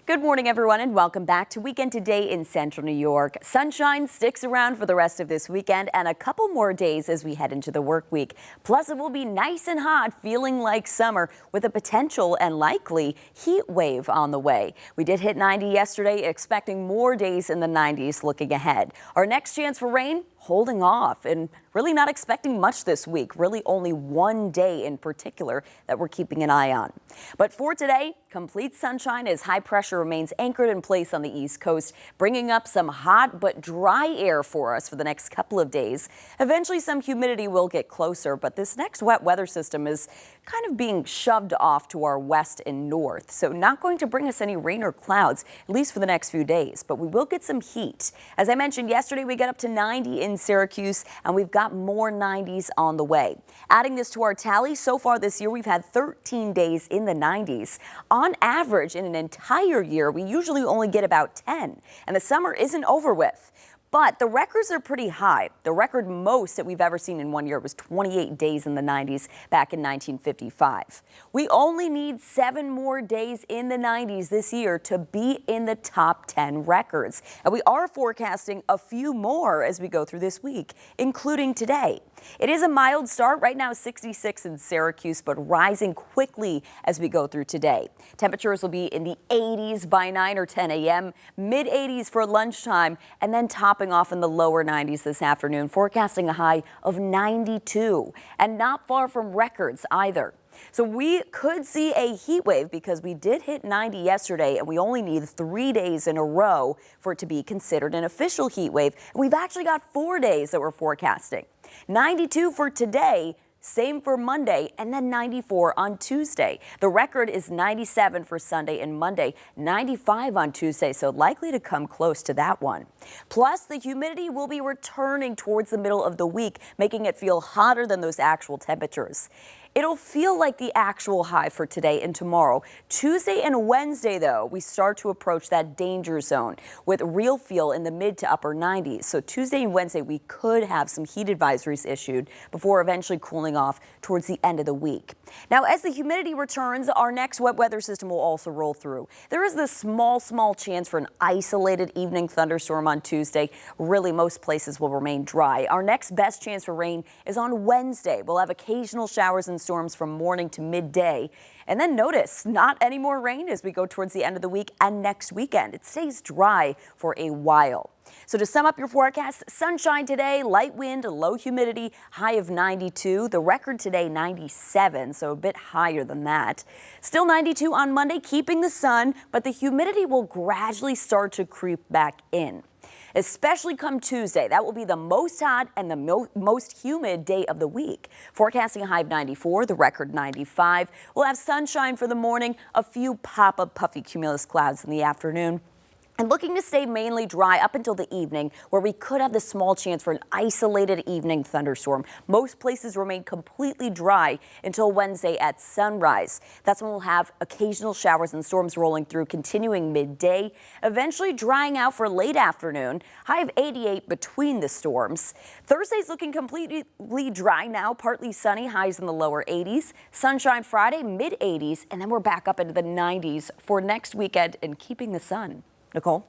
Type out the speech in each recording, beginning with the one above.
Good morning, everyone, and welcome back to Weekend Today in Central New York. Sunshine sticks around for the rest of this weekend and a couple more days as we head into the work week. Plus, it will be nice and hot, feeling like summer with a potential and likely heat wave on the way. We did hit 90 yesterday, expecting more days in the 90s looking ahead. Our next chance for rain, holding off and really not expecting much this week. Really only one day in particular that we're keeping an eye on. But for today, complete sunshine as high pressure remains anchored in place on the East Coast, bringing up some hot but dry air for us for the next couple of days. Eventually, some humidity will get closer, but this next wet weather system is kind of being shoved off to our west and north. So not going to bring us any rain or clouds, at least for the next few days, but we will get some heat. As I mentioned yesterday, we got up to 90 in Syracuse, and we've got more 90s on the way. Adding this to our tally, so far this year, we've had 13 days in the 90s. On average, in an entire year, we usually only get about 10, and the summer isn't over with. But the records are pretty high. The record most that we've ever seen in one year was 28 days in the 90s back in 1955. We only need 7 more days in the 90s this year to be in the top 10 records. And we are forecasting a few more as we go through this week, including today. It is a mild start right now, 66 in Syracuse, but rising quickly as we go through today. Temperatures will be in the 80s by 9 or 10 a.m., mid 80s for lunchtime, and then topping off in the lower 90s this afternoon, forecasting a high of 92 and not far from records either. So we could see a heat wave because we did hit 90 yesterday and we only need 3 days in a row for it to be considered an official heat wave. And we've actually got 4 days that we're forecasting. 92 for today, same for Monday, and then 94 on Tuesday. The record is 97 for Sunday and Monday, 95 on Tuesday, so likely to come close to that one. Plus, the humidity will be returning towards the middle of the week, making it feel hotter than those actual temperatures. It'll feel like the actual high for today and tomorrow. Tuesday and Wednesday, though, we start to approach that danger zone with real feel in the mid to upper 90s. So Tuesday and Wednesday, we could have some heat advisories issued before eventually cooling off towards the end of the week. Now, as the humidity returns, our next wet weather system will also roll through. There is this small chance for an isolated evening thunderstorm on Tuesday. Really, most places will remain dry. Our next best chance for rain is on Wednesday. We'll have occasional showers and storms from morning to midday. And then notice, not any more rain as we go towards the end of the week and next weekend. It stays dry for a while. So to sum up your forecast, sunshine today, light wind, low humidity, high of 92. The record today, 97, so a bit higher than that. Still 92 on Monday, keeping the sun, but the humidity will gradually start to creep back in. Especially come Tuesday. That will be the most hot and the most humid day of the week. Forecasting a high of 94, the record 95. We'll have sunshine for the morning, a few pop-up puffy cumulus clouds in the afternoon. And looking to stay mainly dry up until the evening, where we could have the small chance for an isolated evening thunderstorm. Most places remain completely dry until Wednesday at sunrise. That's when we'll have occasional showers and storms rolling through, continuing midday, eventually drying out for late afternoon. High of 88 between the storms. Thursday's looking completely dry now, partly sunny, highs in the lower 80s. Sunshine Friday, mid 80s, and then we're back up into the 90s for next weekend and keeping the sun. Nicole?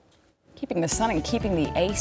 Keeping the sun and keeping the AC.